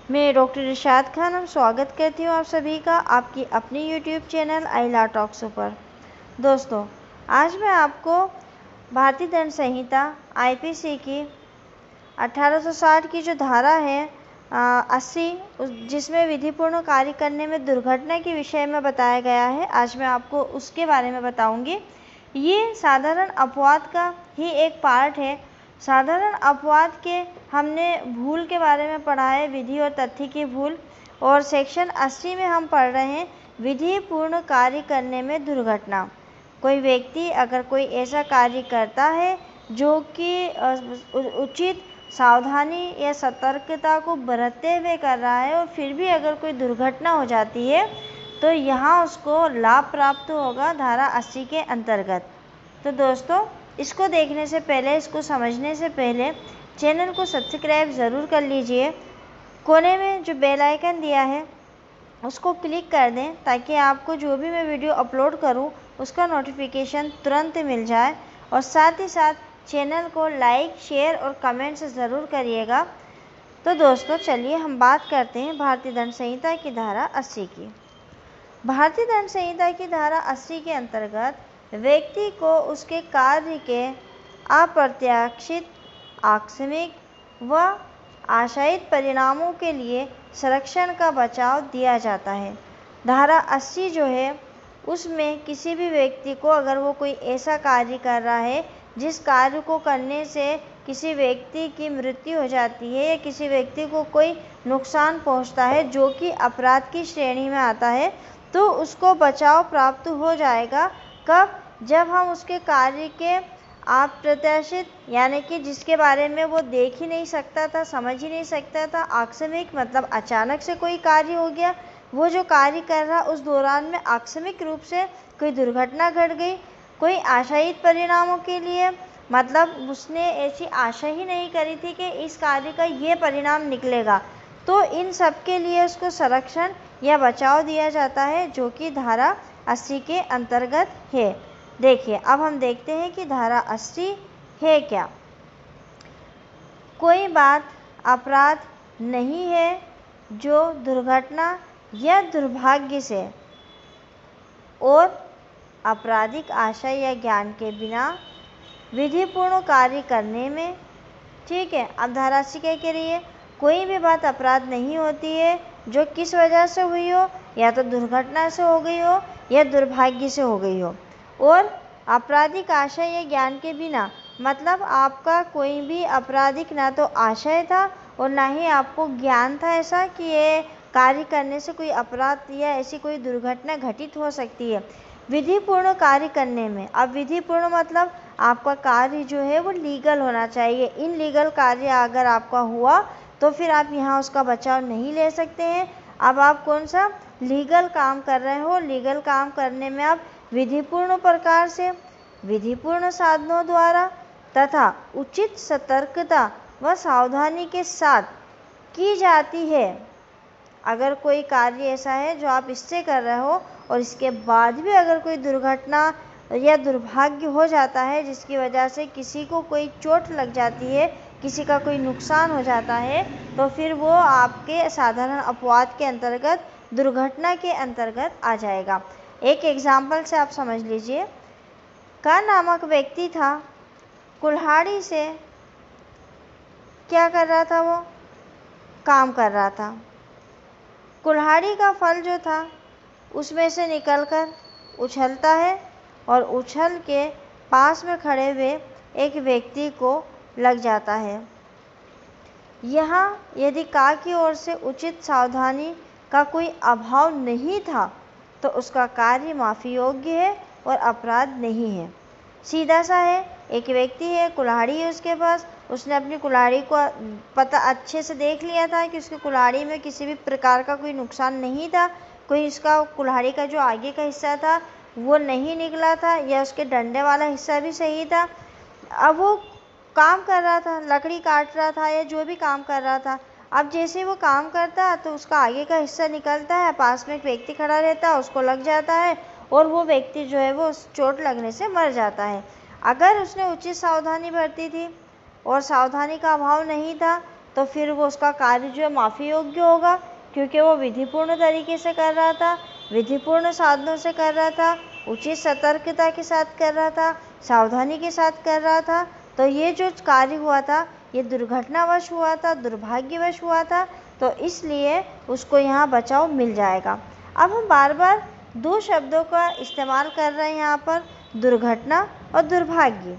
मैं डॉक्टर इरशाद खानम स्वागत करती हूँ आप सभी का आपकी अपनी यूट्यूब चैनल आइला टॉक्स पर। दोस्तों, आज मैं आपको भारतीय दंड संहिता आईपीसी की 1860 की जो धारा है 80, जिसमें विधिपूर्ण कार्य करने में दुर्घटना के विषय में बताया गया है, आज मैं आपको उसके बारे में बताऊंगी। ये साधारण अपवाद का ही एक पार्ट है। साधारण अपवाद के हमने भूल के बारे में पढ़ा है, विधि और तथ्य की भूल, और सेक्शन 80 में हम पढ़ रहे हैं विधि पूर्ण कार्य करने में दुर्घटना। कोई व्यक्ति अगर कोई ऐसा कार्य करता है जो कि उचित सावधानी या सतर्कता को बरतते हुए कर रहा है और फिर भी अगर कोई दुर्घटना हो जाती है तो यहाँ उसको लाभ प्राप्त होगा धारा 80 के अंतर्गत। तो दोस्तों, इसको देखने से पहले, इसको समझने से पहले चैनल को सब्सक्राइब ज़रूर कर लीजिए। कोने में जो बेल आइकन दिया है उसको क्लिक कर दें ताकि आपको जो भी मैं वीडियो अपलोड करूं उसका नोटिफिकेशन तुरंत मिल जाए, और साथ ही साथ चैनल को लाइक, शेयर और कमेंट से ज़रूर करिएगा। तो दोस्तों, चलिए हम बात करते हैं भारतीय दंड संहिता की धारा 80 की। भारतीय दंड संहिता की धारा 80 के अंतर्गत व्यक्ति को उसके कार्य के अप्रत्याशित, आकस्मिक व आशायित परिणामों के लिए संरक्षण का बचाव दिया जाता है। धारा 80 जो है उसमें किसी भी व्यक्ति को अगर वो कोई ऐसा कार्य कर रहा है जिस कार्य को करने से किसी व्यक्ति की मृत्यु हो जाती है या किसी व्यक्ति को कोई नुकसान पहुंचता है जो कि अपराध की श्रेणी में आता है, तो उसको बचाव प्राप्त हो जाएगा। कब? जब हम उसके कार्य के अप्रत्याशित, यानी कि जिसके बारे में वो देख ही नहीं सकता था, समझ ही नहीं सकता था, आकस्मिक मतलब अचानक से कोई कार्य हो गया, वो जो कार्य कर रहा उस दौरान में आकस्मिक रूप से कोई दुर्घटना घट गई, कोई आशायित परिणामों के लिए, मतलब उसने ऐसी आशा ही नहीं करी थी कि इस कार्य का ये परिणाम निकलेगा, तो इन सब के लिए उसको संरक्षण या बचाव दिया जाता है जो कि धारा 80 के अंतर्गत है। देखिए, अब हम देखते हैं कि धारा 80 है क्या। कोई बात अपराध नहीं है जो दुर्घटना या दुर्भाग्य से और आपराधिक आशय या ज्ञान के बिना विधिपूर्ण कार्य करने में, ठीक है। अब धारा 80 क्या कह रही है? कोई भी बात अपराध नहीं होती है जो किस वजह से हुई हो, या तो दुर्घटना से हो गई हो या दुर्भाग्य से हो गई हो, और आपराधिक आशय या ज्ञान के बिना मतलब आपका कोई भी आपराधिक ना तो आशय था और ना ही आपको ज्ञान था ऐसा कि ये कार्य करने से कोई अपराध या ऐसी कोई दुर्घटना घटित हो सकती है। विधिपूर्ण कार्य करने में, अब विधिपूर्ण मतलब आपका कार्य जो है वो लीगल होना चाहिए। इनलीगल कार्य अगर आपका हुआ तो फिर आप यहाँ उसका बचाव नहीं ले सकते हैं। अब आप कौन सा लीगल काम कर रहे हो, लीगल काम करने में आप विधिपूर्ण प्रकार से, विधिपूर्ण साधनों द्वारा तथा उचित सतर्कता व सावधानी के साथ की जाती है। अगर कोई कार्य ऐसा है जो आप इससे कर रहे हो और इसके बाद भी अगर कोई दुर्घटना या दुर्भाग्य हो जाता है जिसकी वजह से किसी को कोई चोट लग जाती है, किसी का कोई नुकसान हो जाता है, तो फिर वो आपके साधारण अपवाद के अंतर्गत, दुर्घटना के अंतर्गत आ जाएगा। एक एग्जाम्पल से आप समझ लीजिए। का नामक व्यक्ति था, कुल्हाड़ी से क्या कर रहा था? वो काम कर रहा था। कुल्हाड़ी का फल जो था उसमें से निकलकर उछलता है और उछल के पास में खड़े हुए एक व्यक्ति को लग जाता है। यहाँ यदि का की ओर से उचित सावधानी का कोई अभाव नहीं था तो उसका कार्य माफ़ी योग्य है और अपराध नहीं है। सीधा सा है, एक व्यक्ति है, कुल्हाड़ी है उसके पास, उसने अपनी कुल्हाड़ी को पता अच्छे से देख लिया था कि उसकी कुल्हाड़ी में किसी भी प्रकार का कोई नुकसान नहीं था, कोई इसका कुल्हाड़ी का जो आगे का हिस्सा था वो नहीं निकला था या उसके डंडे वाला हिस्सा भी सही था। अब वो काम कर रहा था, लकड़ी काट रहा था या जो भी काम कर रहा था। अब जैसे वो काम करता तो उसका आगे का हिस्सा निकलता है, पास में एक व्यक्ति खड़ा रहता है, उसको लग जाता है और वो व्यक्ति जो है वो उस चोट लगने से मर जाता है। अगर उसने उचित सावधानी बरती थी और सावधानी का अभाव नहीं था तो फिर वो उसका कार्य जो है माफ़ी योग्य होगा, क्योंकि वो विधिपूर्ण तरीके से कर रहा था, विधिपूर्ण साधनों से कर रहा था, उचित सतर्कता के साथ कर रहा था, सावधानी के साथ कर रहा था। तो ये जो कार्य हुआ था ये दुर्घटनावश हुआ था, दुर्भाग्यवश हुआ था, तो इसलिए उसको यहाँ बचाव मिल जाएगा। अब हम बार बार दो शब्दों का इस्तेमाल कर रहे हैं यहाँ पर, दुर्घटना और दुर्भाग्य।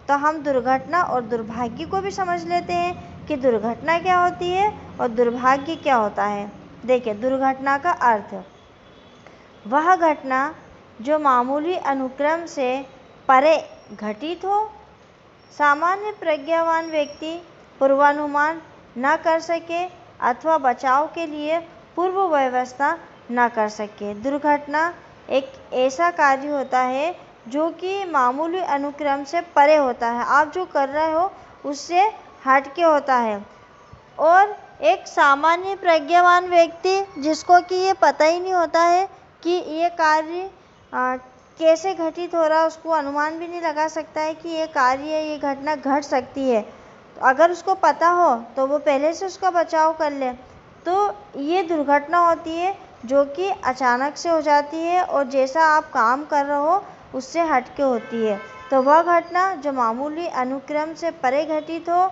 तो हम दुर्घटना और दुर्भाग्य को भी समझ लेते हैं कि दुर्घटना क्या होती है और दुर्भाग्य क्या होता है। देखिए, दुर्घटना का अर्थ वह घटना जो मामूली अनुक्रम से परे घटित हो, सामान्य प्रज्ञावान व्यक्ति पूर्वानुमान न कर सके अथवा बचाव के लिए पूर्व व्यवस्था न कर सके। दुर्घटना एक ऐसा कार्य होता है जो कि मामूली अनुक्रम से परे होता है, आप जो कर रहे हो उससे हट के होता है। और एक सामान्य प्रज्ञावान व्यक्ति जिसको कि ये पता ही नहीं होता है कि ये कार्य कैसे घटित हो रहा है, उसको अनुमान भी नहीं लगा सकता है कि ये कार्य, ये घटना घट सकती है। तो अगर उसको पता हो तो वो पहले से उसका बचाव कर ले। तो ये दुर्घटना होती है जो कि अचानक से हो जाती है और जैसा आप काम कर रहे हो उससे हट के होती है। तो वह घटना जो मामूली अनुक्रम से परे घटित हो,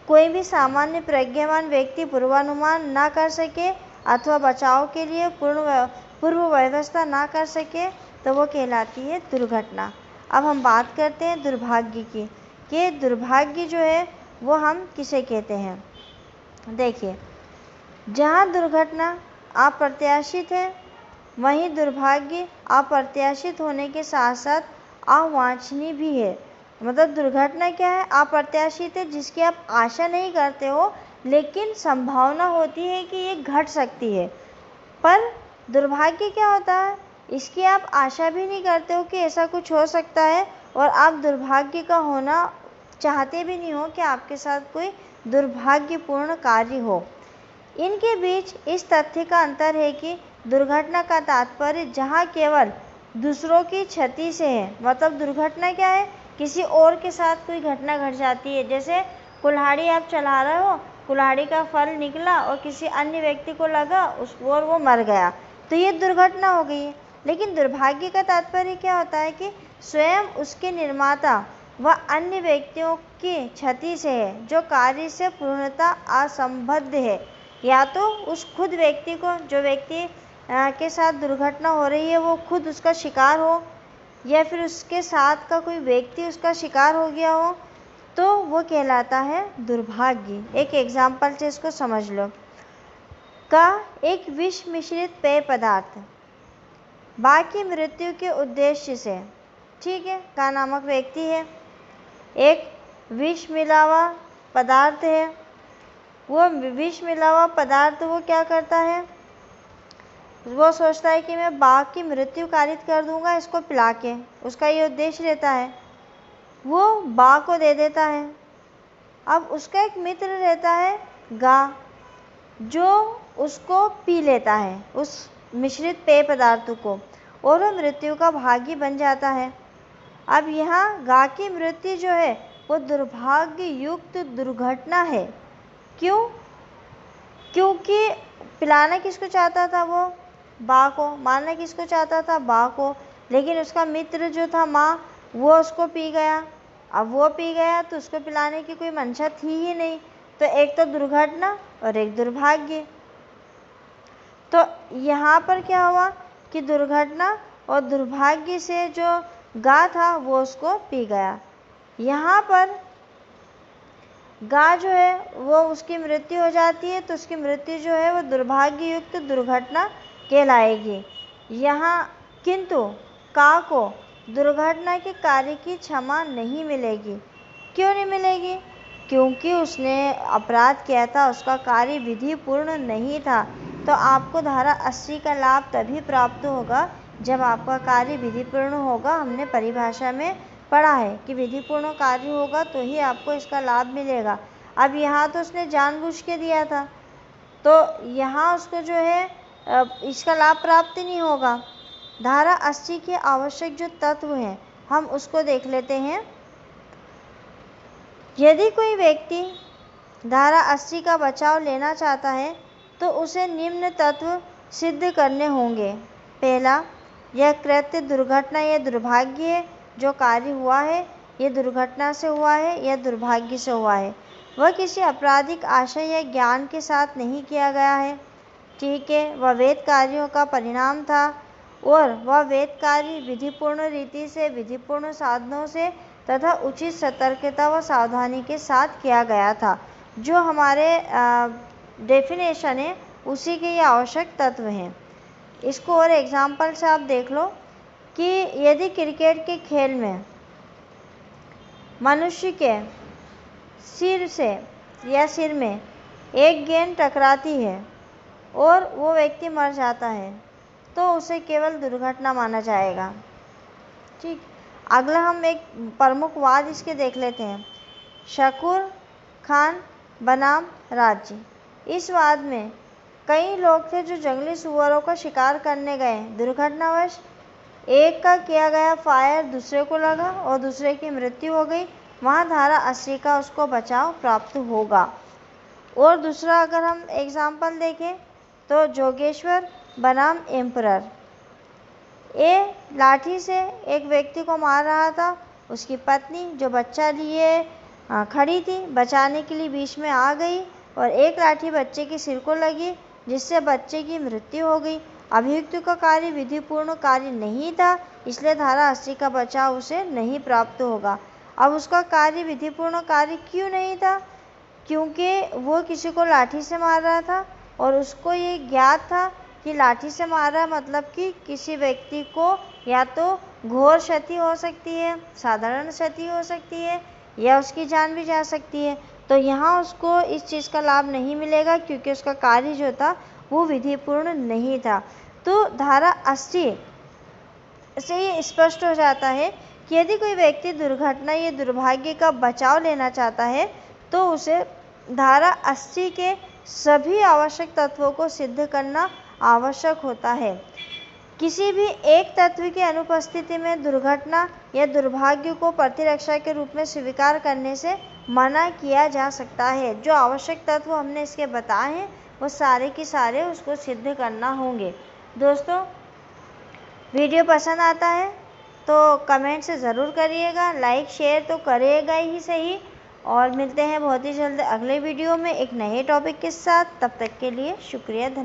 कोई भी सामान्य प्रज्ञावान व्यक्ति पूर्वानुमान ना कर सके अथवा बचाव के लिए पूर्व व्यवस्था ना कर सके, तो वो कहलाती है दुर्घटना। अब हम बात करते हैं दुर्भाग्य की, कि दुर्भाग्य जो है वो हम किसे कहते हैं। देखिए, जहाँ दुर्घटना अप्रत्याशित है वहीं दुर्भाग्य अप्रत्याशित होने के साथ साथ अवांछनीय भी है। मतलब दुर्घटना क्या है, अप्रत्याशित है, जिसकी आप आशा नहीं करते हो लेकिन संभावना होती है कि ये घट सकती है। पर दुर्भाग्य क्या होता है, इसकी आप आशा भी नहीं करते हो कि ऐसा कुछ हो सकता है और आप दुर्भाग्य का होना चाहते भी नहीं हो कि आपके साथ कोई दुर्भाग्यपूर्ण कार्य हो। इनके बीच इस तथ्य का अंतर है कि दुर्घटना का तात्पर्य जहाँ केवल दूसरों की क्षति से है। मतलब दुर्घटना क्या है, किसी और के साथ कोई घटना घट जाती है। जैसे कुल्हाड़ी आप चला रहे हो, कुल्हाड़ी का फल निकला और किसी अन्य व्यक्ति को लगा और वो मर गया, तो ये दुर्घटना हो गई है। लेकिन दुर्भाग्य का तात्पर्य क्या होता है कि स्वयं उसके निर्माता व अन्य व्यक्तियों की क्षति से है, जो कार्य से पूर्णतः असंबद्ध है। या तो उस खुद व्यक्ति को, जो व्यक्ति के साथ दुर्घटना हो रही है वो खुद उसका शिकार हो, या फिर उसके साथ का कोई व्यक्ति उसका शिकार हो गया हो, तो वो कहलाता है दुर्भाग्य। एक एग्जाम्पल से इसको समझ लो। का एक विष मिश्रित पेय पदार्थ बाकी मृत्यु के उद्देश्य से, ठीक है, का नामक व्यक्ति है, एक विष मिला हुआ पदार्थ है। वो विष मिला हुआ पदार्थ वो क्या करता है, वो सोचता है कि मैं बाघ की मृत्यु कारित कर दूंगा इसको पिला के, उसका ये उद्देश्य रहता है। वो बाघ को दे देता है। अब उसका एक मित्र रहता है गा, जो उसको पी लेता है उस मिश्रित पेय पदार्थ को, और वो मृत्यु का भागी बन जाता है। अब यहाँ गा की मृत्यु जो है वो दुर्भाग्य युक्त दुर्घटना है। क्यों? क्योंकि पिलाना किसको चाहता था, वो बाघ को, मारना किसको चाहता था, बाघ को, लेकिन उसका मित्र जो था माँ, वो उसको पी गया। अब वो पी गया तो उसको पिलाने की कोई मंशा थी ही नहीं। तो एक तो दुर्घटना और एक दुर्भाग्य। तो यहाँ पर क्या हुआ कि दुर्घटना और दुर्भाग्य से जो गा था वो उसको पी गया। यहाँ पर गा जो है वो उसकी मृत्यु हो जाती है, तो उसकी मृत्यु जो है वो दुर्भाग्य युक्त दुर्घटना कहलाएगी। यहाँ किंतु का को दुर्घटना के कार्य की क्षमा नहीं मिलेगी। क्यों नहीं मिलेगी? क्योंकि उसने अपराध किया था, उसका कार्य विधिपूर्ण नहीं था। तो आपको धारा 80 का लाभ तभी प्राप्त होगा जब आपका कार्य विधिपूर्ण होगा। हमने परिभाषा में पढ़ा है कि विधिपूर्ण कार्य होगा तो ही आपको इसका लाभ मिलेगा। अब यहाँ तो उसने जानबूझ के दिया था, तो यहाँ उसको जो है इसका लाभ प्राप्त नहीं होगा। धारा 80 के आवश्यक जो तत्व हैं हम उसको देख लेते हैं। यदि कोई व्यक्ति धारा 80 का बचाव लेना चाहता है तो उसे निम्न तत्व सिद्ध करने होंगे। पहला, यह कृत्य दुर्घटना या दुर्भाग्य है। जो कार्य हुआ है यह दुर्घटना से हुआ है या दुर्भाग्य से हुआ है। वह किसी आपराधिक आशय या ज्ञान के साथ नहीं किया गया है। ठीक है, वह वैध कार्यों का परिणाम था और वह वैध कार्य विधिपूर्ण रीति से, विधिपूर्ण साधनों से तथा उचित सतर्कता व सावधानी के साथ किया गया था। जो हमारे डेफिनेशन है उसी के ये आवश्यक तत्व हैं। इसको और एग्जाम्पल से आप देख लो कि यदि क्रिकेट के खेल में मनुष्य के सिर से या सिर में एक गेंद टकराती है और वो व्यक्ति मर जाता है तो उसे केवल दुर्घटना माना जाएगा। ठीक, अगला हम एक प्रमुख वाद इसके देख लेते हैं, शकूर खान बनाम राज्य। इस वाद में कई लोग थे जो जंगली सुअरों का शिकार करने गए। दुर्घटनावश एक का किया गया फायर दूसरे को लगा और दूसरे की मृत्यु हो गई। वहाँ धारा 80 का उसको बचाव प्राप्त होगा। और दूसरा अगर हम एग्जाम्पल देखें तो जोगेश्वर बनाम एम्परर। ये लाठी से एक व्यक्ति को मार रहा था। उसकी पत्नी जो बच्चा लिए खड़ी थी बचाने के लिए बीच में आ गई और एक लाठी बच्चे के सिर को लगी जिससे बच्चे की मृत्यु हो गई। अभियुक्त का कार्य विधिपूर्ण कार्य नहीं था, इसलिए धारा 80 का बचाव उसे नहीं प्राप्त होगा। अब उसका कार्य विधिपूर्ण कार्य क्यों नहीं था? क्योंकि वो किसी को लाठी से मार रहा था और उसको ये ज्ञात था कि लाठी से मार रहा मतलब कि किसी व्यक्ति को या तो घोर क्षति हो सकती है, साधारण क्षति हो सकती है या उसकी जान भी जा सकती है। तो यहाँ उसको इस चीज़ का लाभ नहीं मिलेगा क्योंकि उसका कार्य जो था वो विधिपूर्ण नहीं था। तो धारा 80 से ये स्पष्ट हो जाता है कि यदि कोई व्यक्ति दुर्घटना या दुर्भाग्य का बचाव लेना चाहता है तो उसे धारा 80 के सभी आवश्यक तत्वों को सिद्ध करना आवश्यक होता है। किसी भी एक तत्व की अनुपस्थिति में दुर्घटना या दुर्भाग्य को प्रतिरक्षा के रूप में स्वीकार करने से मना किया जा सकता है। जो आवश्यक तत्व हमने इसके बताए हैं वो सारे के सारे उसको सिद्ध करना होंगे। दोस्तों, वीडियो पसंद आता है तो कमेंट से ज़रूर करिएगा, लाइक शेयर तो करिएगा ही सही। और मिलते हैं बहुत ही जल्द अगले वीडियो में एक नए टॉपिक के साथ। तब तक के लिए शुक्रिया, धन्यवाद।